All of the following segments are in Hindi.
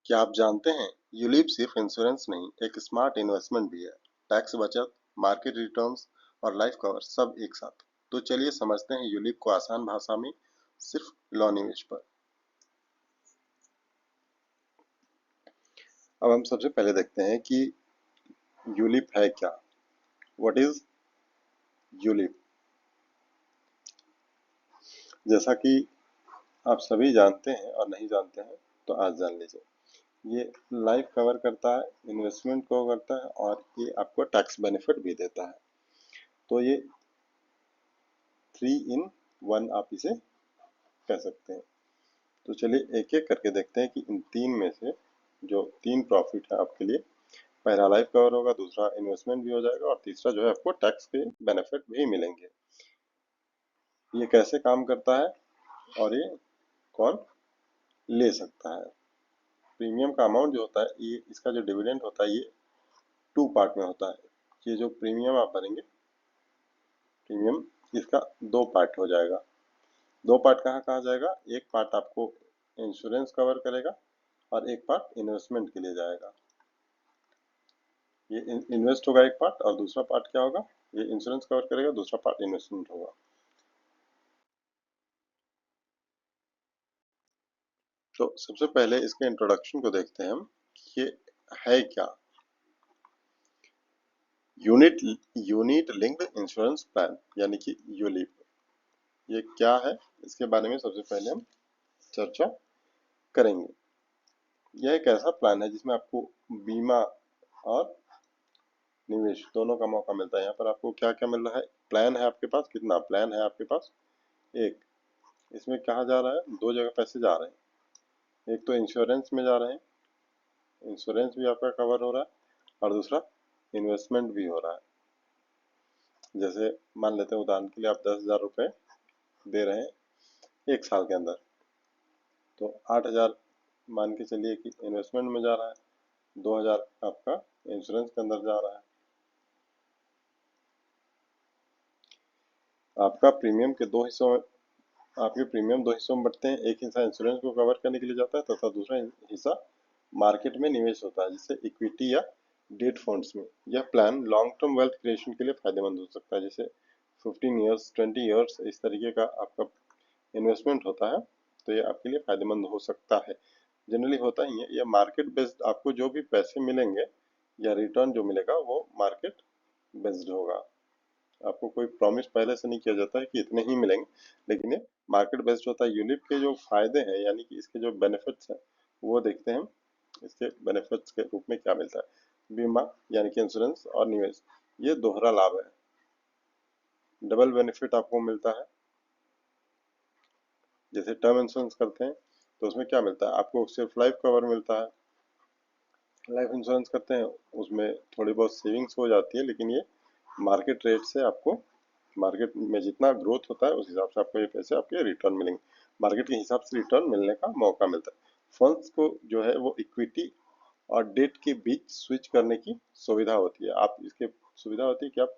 क्या आप जानते हैं यूलिप सिर्फ इंश्योरेंस नहीं एक स्मार्ट इन्वेस्टमेंट भी है। टैक्स बचत, मार्केट रिटर्न्स और लाइफ कवर सब एक साथ। तो चलिए समझते हैं यूलिप को आसान भाषा में, सिर्फ लॉ निवेश पर। अब हम सबसे पहले देखते हैं कि यूलिप है क्या। What is ULIP? जैसा कि आप सभी जानते हैं और नहीं जानते हैं तो आज जान लीजिए। ये लाइफ कवर करता है, इन्वेस्टमेंट को करता है और ये आपको टैक्स बेनिफिट भी देता है। तो ये 3 in 1 आप इसे कह सकते हैं। तो चलिए एक एक करके देखते हैं कि इन तीन में से जो तीन प्रॉफिट है आपके लिए, पहला लाइफ कवर होगा, दूसरा इन्वेस्टमेंट भी हो जाएगा और तीसरा जो है आपको टैक्स के बेनिफिट भी मिलेंगे। ये कैसे काम करता है और ये कौन ले सकता है? प्रीमियम का अमाउंट जो होता है, ये इसका जो डिविडेंड होता है ये 2 पार्ट में होता है। ये जो प्रीमियम आप भरेंगे, प्रीमियम इसका 2 पार्ट हो जाएगा। 2 पार्ट कहाँ कहाँ जाएगा? एक पार्ट आपको इंश्योरेंस कवर करेगा और एक पार्ट इन्वेस्टमेंट के लिए जाएगा। ये इन्वेस्ट होगा एक पार्ट और दूसरा पार्ट क्या होगा? ये इंश्योरेंस कवर करेगा, दूसरा पार्ट इन्वेस्टमेंट होगा। तो सबसे पहले इसके इंट्रोडक्शन को देखते हैं हम, ये है क्या। Unit unit linked insurance plan यानी कि यूलिप, ये क्या है इसके बारे में सबसे पहले हम चर्चा करेंगे। यह एक ऐसा प्लान है जिसमें आपको बीमा और निवेश दोनों का मौका मिलता है। यहाँ पर आपको क्या क्या मिल रहा है? प्लान है आपके पास, कितना प्लान है आपके पास? एक। इसमें कहाँ जा रहा है? दो जगह पैसे जा रहे हैं। एक तो इंश्योरेंस में जा रहे हैं, इंश्योरेंस भी आपका कवर हो रहा है और दूसरा इन्वेस्टमेंट भी हो रहा है। जैसे मान लेते हैं उदाहरण के लिए आप 10,000 रुपये दे रहे हैं 1 साल के अंदर, तो 8,000 मान के चलिए कि इन्वेस्टमेंट में जा रहा है, 2,000 आपका इंश्योरेंस के अंदर जा रहा है। आपका प्रीमियम के दो हिस्सों में आपके प्रीमियम दो हिस्सों में बढ़ते हैं। एक हिस्सा इंश्योरेंस को कवर करने के लिए जाता है तथा दूसरा हिस्सा मार्केट में निवेश होता है, जिससे इक्विटी या डेट फंड्स में। यह plan long term wealth creation के लिए फायदेमंद हो सकता है। जैसे 15 ईयर्स, 20 ईयर्स इस तरीके का आपका इन्वेस्टमेंट होता है, तो ये आपके लिए फायदेमंद हो सकता है। जनरली होता ही है, यह मार्केट बेस्ड, आपको जो भी पैसे मिलेंगे या रिटर्न जो मिलेगा वो मार्केट बेस्ड होगा। आपको कोई प्रॉमिस पहले से नहीं किया जाता है कि इतने ही मिलेंगे, लेकिन ये मार्केट बेस्ड होता है। यूलिप के जो फायदे हैं यानी कि इसके जो बेनिफिट्स हैं वो देखते हैं हम। इसके बेनिफिट्स के रूप में क्या मिलता है? बीमा यानी कि इंश्योरेंस और निवेश, ये दोहरा लाभ है, डबल बेनिफिट आपको मिलता है। जैसे टर्म इंश्योरेंस करते हैं तो उसमें क्या मिलता है? आपको सिर्फ लाइफ कवर मिलता है। लाइफ इंश्योरेंस करते हैं उसमें थोड़ी बहुत सेविंग्स हो जाती है, लेकिन ये मार्केट रेट से आपको, मार्केट में जितना ग्रोथ होता है उस हिसाब से आपको ये पैसे आपके रिटर्न मिलेंगे। मार्केट के हिसाब से रिटर्न मिलने का मौका मिलता है। फंड्स को जो है वो इक्विटी और डेट के बीच स्विच करने की सुविधा होती है। आप इसके सुविधा होती है कि आप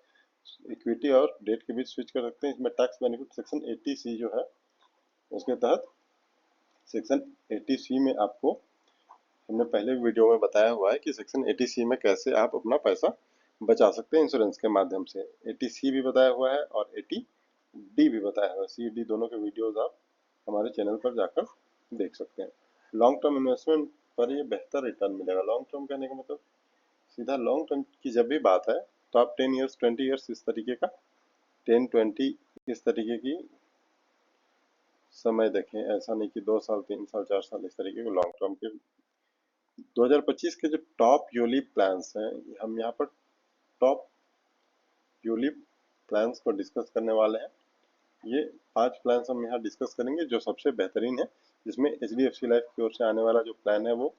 इक्विटी और डेट के बीच स्विच कर सकते हैं। इसमें टैक्स बेनिफिट सेक्शन 80C जो है उसके तहत, सेक्शन 80C में आपको, हमने पहले वीडियो में बताया हुआ है कि सेक्शन 80C में कैसे आप अपना पैसा बचा सकते हैं इंश्योरेंस के माध्यम से। 80C भी बताया हुआ है और 80D भी बताया हुआ है। सी डी दोनों के वीडियोस आप हमारे चैनल पर जाकर देख सकते हैं। लॉन्ग टर्म इन्वेस्टमेंट पर ये बेहतर रिटर्न मिलेगा। लॉन्ग टर्म कहने का मतलब सीधा लॉन्ग टर्म की जब भी बात है तो आप 10 ईयर्स, 20 ईयर्स इस तरीके का, 10, 20 इस तरीके की समय देखें। ऐसा नहीं कि 2 साल, 3 साल, 4 साल, इस तरीके के लॉन्ग टर्म के। 2025 के जो टॉप यूलिप प्लान्स हैं, हम यहाँ पर टॉप यूलिप प्लान्स को डिस्कस करने वाले हैं। ये 5 प्लान्स हम यहाँ डिस्कस करेंगे जो सबसे बेहतरीन है, जिसमें HDFC लाइफ की ओर से आने वाला जो प्लान है वो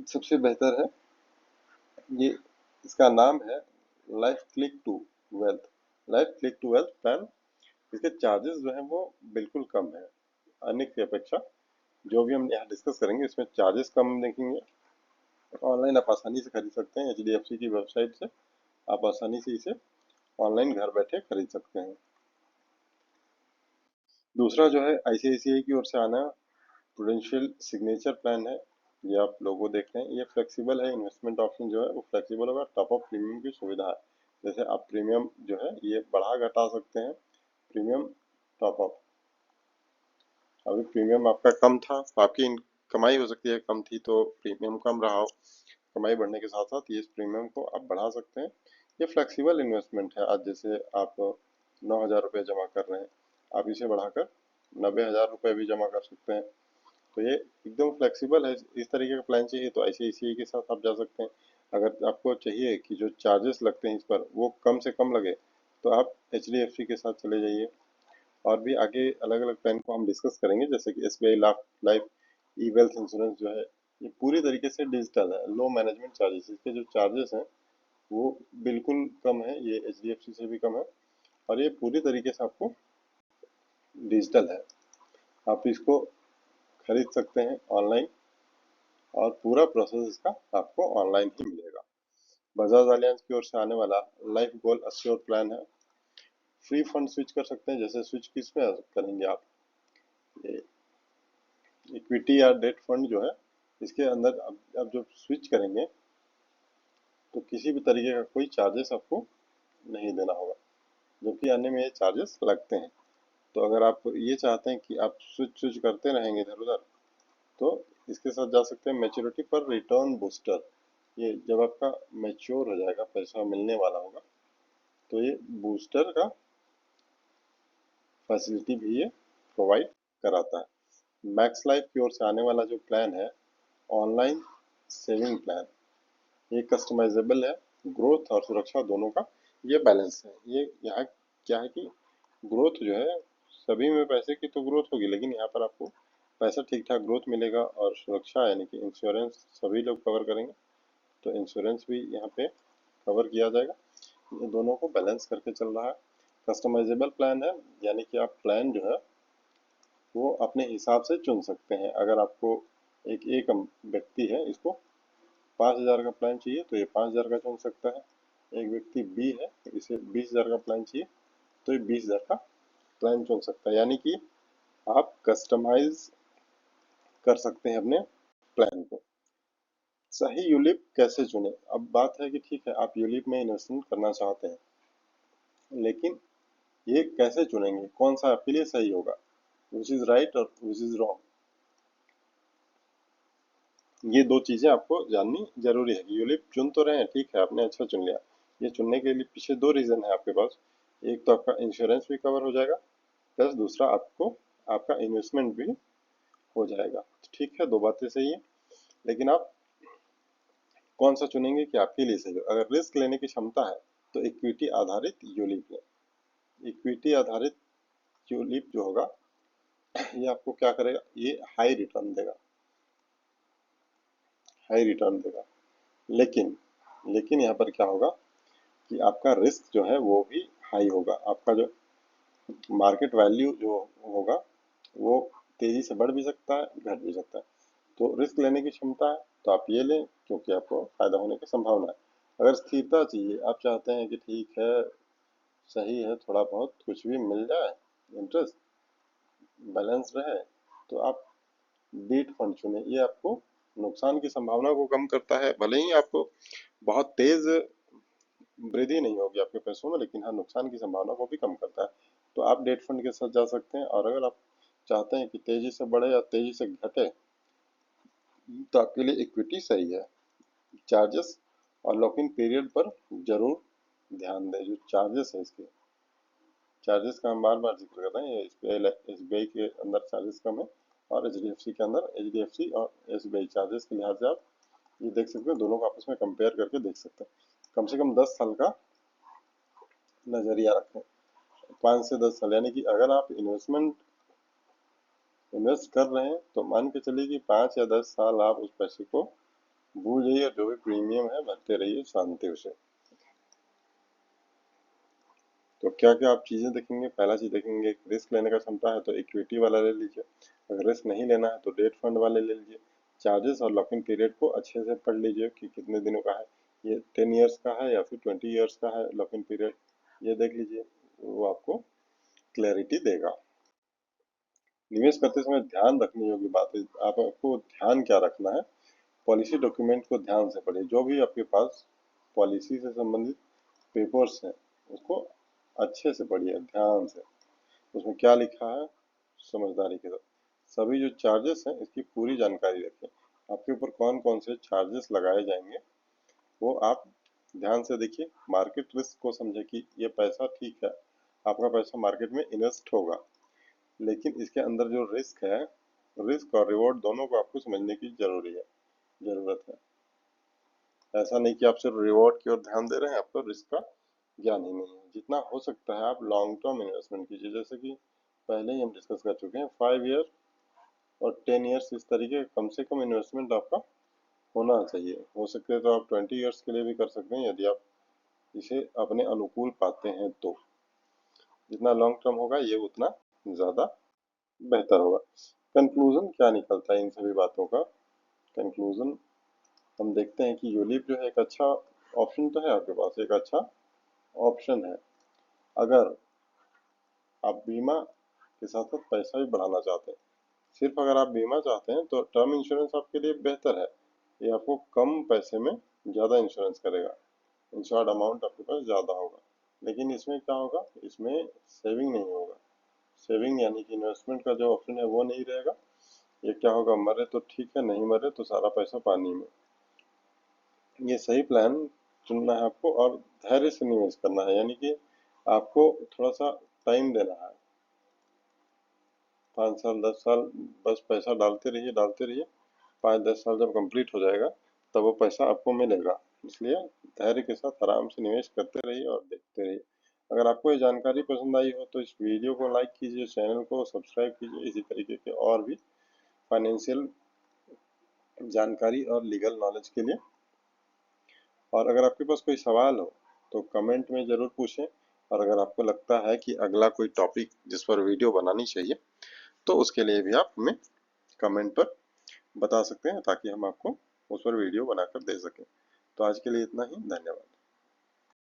सबसे बेहतर है। ये इसका नाम है life click to wealth. Life click to wealth plan, इसके चार्जेस जो है वो बिल्कुल कम है अन्य की अपेक्षा। जो भी हम यहाँ डिस्कस करेंगे इसमें चार्जेस कम देखेंगे। ऑनलाइन आप आसानी से खरीद सकते हैं। HDFC की वेबसाइट से आप आसानी से इसे ऑनलाइन घर बैठे खरीद सकते हैं। दूसरा जो है ICICI की ओर से आना प्रूडेंशियल सिग्नेचर प्लान है, ये आप लोगो देख रहे हैं, ये फ्लेक्सिबल है। इन्वेस्टमेंट ऑप्शन जो है वो फ्लेक्सिबल होगा। टॉप अप प्रीमियम की सुविधा है, जैसे आप प्रीमियम जो है ये बढ़ा घटा सकते हैं। प्रीमियम टॉप अप, अभी प्रीमियम आपका कम था तो आपकी कमाई हो सकती है कम थी तो प्रीमियम कम रहा हो, कमाई बढ़ने के साथ साथ ये इस प्रीमियम को आप बढ़ा सकते हैं। ये फ्लेक्सिबल इन्वेस्टमेंट है। आज जैसे आप 9,000 रुपये जमा कर रहे हैं, आप इसे बढ़ाकर 90,000 रुपये भी जमा कर सकते हैं। तो ये एकदम फ्लेक्सिबल है। इस तरीके का प्लान चाहिए तो ICICI के साथ आप जा सकते हैं। अगर आपको चाहिए कि जो चार्जेस लगते हैं इस पर वो कम से कम लगे तो आप HDFC के साथ चले जाइए। और भी आगे अलग अलग प्लान को हम डिस्कस करेंगे, जैसे कि SBI लाइफ ई वेल्थ इंश्योरेंस जो है ये पूरी तरीके से डिजिटल है, लो मैनेजमेंट चार्जेस, इसके जो चार्जेस हैं वो बिल्कुल कम है, ये HDFC से भी कम है। और ये पूरी तरीके से आपको डिजिटल है, आप इसको खरीद सकते हैं ऑनलाइन और पूरा प्रोसेस इसका आपको ऑनलाइन ही मिलेगा। बजाज अलियांज की ओर से आने वाला लाइफ गोल अस्योर प्लान है। फ्री फंड स्विच कर सकते हैं, जैसे स्विच किस में करेंगे आप, इक्विटी या डेट फंड जो है इसके अंदर अब जब स्विच करेंगे तो किसी भी तरीके का कोई चार्जेस आपको नहीं देना होगा, जबकि अन्य में ये चार्जेस लगते हैं। तो अगर आप ये चाहते हैं कि आप स्विच स्विच करते रहेंगे इधर उधर तो इसके साथ जा सकते हैं मैच्योरिटी पर रिटर्न बूस्टर। ये जब आपका मैच्योर हो जाएगा, पैसा मिलने वाला होगा, तो ये बूस्टर का फैसिलिटी भी ये प्रोवाइड कराता है। मैक्स लाइफ की ओर से आने वाला जो प्लान है ऑनलाइन सेविंग प्लान, ये कस्टमाइजेबल है। ग्रोथ और सुरक्षा दोनों का ये बैलेंस है। ये यहाँ क्या है कि ग्रोथ जो है सभी में पैसे की तो ग्रोथ होगी, लेकिन यहाँ पर आपको पैसा ठीक ठाक ग्रोथ मिलेगा और सुरक्षा यानी कि इंश्योरेंस सभी लोग कवर करेंगे, तो इंश्योरेंस भी यहाँ पे कवर किया जाएगा। ये दोनों को बैलेंस करके चल रहा है। कस्टमाइजेबल प्लान है, यानी कि आप प्लान जो है वो अपने हिसाब से चुन सकते हैं। अगर आपको एक व्यक्ति है, इसको 5,000 का प्लान चाहिए तो ये 5,000 का चुन सकता है। एक व्यक्ति बी है, इसे 20,000 का प्लान चाहिए तो ये 20,000 का प्लान चुन सकता है। यानी कि आप कस्टमाइज कर सकते हैं अपने प्लान को। सही यूलिप कैसे चुने, अब बात है कि ठीक है आप यूलिप में इन्वेस्टमेंट करना चाहते हैं, लेकिन ये कैसे चुनेंगे, कौन सा आपके लिए सही होगा, विच इज राइट और विच इज रॉन्ग, ये दो चीजें आपको जाननी जरूरी है। यूलिप चुन तो रहे हैं, ठीक है आपने अच्छा चुन लिया, ये चुनने के लिए पीछे दो रीजन है आपके पास। एक तो आपका इंश्योरेंस भी कवर हो जाएगा, प्लस दूसरा आपको आपका इन्वेस्टमेंट भी हो जाएगा। तो ठीक है, दो बातें सही है, लेकिन आप कौन सा चुनेंगे कि आपके लिए सही हो। अगर रिस्क लेने की क्षमता है तो इक्विटी आधारित यूलिप लें। इक्विटी आधारित यूलिप जो होगा ये आपको क्या करेगा, ये हाई रिटर्न देगा, हाई रिटर्न देगा। लेकिन लेकिन यहाँ पर क्या होगा कि आपका रिस्क जो है वो भी हाई होगा। आपका जो मार्केट वैल्यू जो होगा वो तेजी से बढ़ भी सकता है, घट भी सकता है। तो रिस्क लेने की क्षमता है तो आप ये लें, क्योंकि आपको फायदा होने की संभावना है। अगर स्थिरता चाहिए, आप चाहते हैं कि ठीक है सही है, थोड़ा बहुत कुछ भी मिल जाए, इंटरेस्ट बैलेंस रहे, तो आप डेट फंड चुने। ये आपको नुकसान की संभावना को कम करता है, भले ही आपको बहुत तेज वृद्धि नहीं होगी आपके पैसों में, लेकिन हाँ नुकसान की संभावना को भी कम करता है। तो आप डेट फंड के साथ जा सकते हैं। और अगर आप चाहते हैं कि तेजी से बढ़े या तेजी से घटे तो आपके लिए इक्विटी सही है। चार्जेस और लॉक इन पीरियड पर जरूर ध्यान दें। जो चार्जेस है इसके, चार्जेस का हम बार बार जिक्र कर रहे हैं, एसबीआई के अंदर चार्जेस कम है और HDFC के अंदर, HDFC और SBI चार्जेस के लिहाज से आप ये देख सकते हैं, दोनों को आपस में कंपेयर करके देख सकते हैं। कम से कम 10 साल का नजरिया रखें, 5 से 10 साल, यानी कि अगर आप इन्वेस्ट कर रहे हैं तो मान के चलिए कि 5 या 10 साल आप उस पैसे को भूल जाइए और जो भी प्रीमियम है भरते रहिए शांति से। तो क्या क्या आप चीजें देखेंगे, पहला चीज देखेंगे रिस्क लेने का क्षमता है तो इक्विटी वाला ले लीजिए, अगर रिस्क नहीं लेना है तो डेट फंड वाले ले लीजिए। चार्जेस और लॉक इन पीरियड को अच्छे से पढ़ लीजिए कि कितने दिनों का है, ये 10 ईयर्स का है या फिर 20 ईयर्स का है लॉक इन पीरियड, ये देख लीजिए, वो आपको क्लैरिटी देगा। निवेश करते समय ध्यान रखने योग्य बात है, आपको ध्यान क्या रखना है, पॉलिसी डॉक्यूमेंट को ध्यान से पढ़िए। जो भी आपके पास पॉलिसी से संबंधित पेपर्स हैं उसको अच्छे से पढ़िए, ध्यान से। उसमें क्या लिखा है समझदारी के साथ। सभी जो चार्जेस हैं इसकी पूरी जानकारी रखें। आपके ऊपर कौन कौन से चार्जेस लगाए जाएंगे वो आप ध्यान से देखिए। मार्केट रिस्क को समझे कि ये पैसा ठीक है, आपका पैसा मार्केट में इन्वेस्ट होगा, लेकिन इसके अंदर जो रिस्क है, रिस्क और रिवॉर्ड दोनों को आपको समझने की जरूरत है। ऐसा नहीं कि आप सिर्फ रिवॉर्ड की ओर ध्यान दे रहे हैं, आपको रिस्क का ज्ञान ही नहीं है। जितना हो सकता है आप लॉन्ग टर्म इन्वेस्टमेंट कीजिए, जैसे कि पहले ही हम डिस्कस कर चुके हैं 5 ईयर और 10 ईयर्स, इस तरीके कम से कम इन्वेस्टमेंट आपका होना चाहिए। हो सके तो आप 20 ईयर्स के लिए भी कर सकते हैं यदि आप इसे अपने अनुकूल पाते हैं तो। जितना लॉन्ग टर्म होगा ये उतना ज़्यादा बेहतर होगा। कंक्लूजन क्या निकलता है इन सभी बातों का? कंक्लूजन हम देखते हैं कि यूलिप जो है एक अच्छा ऑप्शन तो है, आपके पास एक अच्छा ऑप्शन है। अगर आप बीमा के साथ साथ पैसा भी बढ़ाना चाहते हैं, सिर्फ अगर आप बीमा चाहते हैं तो टर्म इंश्योरेंस आपके लिए बेहतर है। ये आपको कम पैसे में ज़्यादा इंश्योरेंस करेगा, इंश्योर्ड अमाउंट आपके पास ज़्यादा होगा। लेकिन इसमें क्या होगा, इसमें सेविंग नहीं होगा। सेविंग यानी कि इन्वेस्टमेंट का जो ऑप्शन है वो नहीं रहेगा। ये क्या होगा, मरे तो ठीक है, नहीं मरे तो सारा पैसा पानी में। ये सही प्लान चुनना है आपको और धैर्य से निवेश करना है, यानी कि आपको थोड़ा सा टाइम देना है। 5 साल 10 साल बस पैसा डालते रहिए। 5-10 साल जब कंप्लीट हो जाएगा तब वो पैसा आपको मिलेगा। इसलिए धैर्य के साथ आराम से निवेश करते रहिए और देखते रहिए। अगर आपको ये जानकारी पसंद आई हो तो इस वीडियो को लाइक कीजिए, चैनल को सब्सक्राइब कीजिए इसी तरीके के और भी फाइनेंशियल जानकारी और लीगल नॉलेज के लिए। और अगर आपके पास कोई सवाल हो तो कमेंट में ज़रूर पूछें। और अगर आपको लगता है कि अगला कोई टॉपिक जिस पर वीडियो बनानी चाहिए तो उसके लिए भी आप हमें कमेंट पर बता सकते हैं, ताकि हम आपको उस पर वीडियो बनाकर दे सकें। तो आज के लिए इतना ही, धन्यवाद।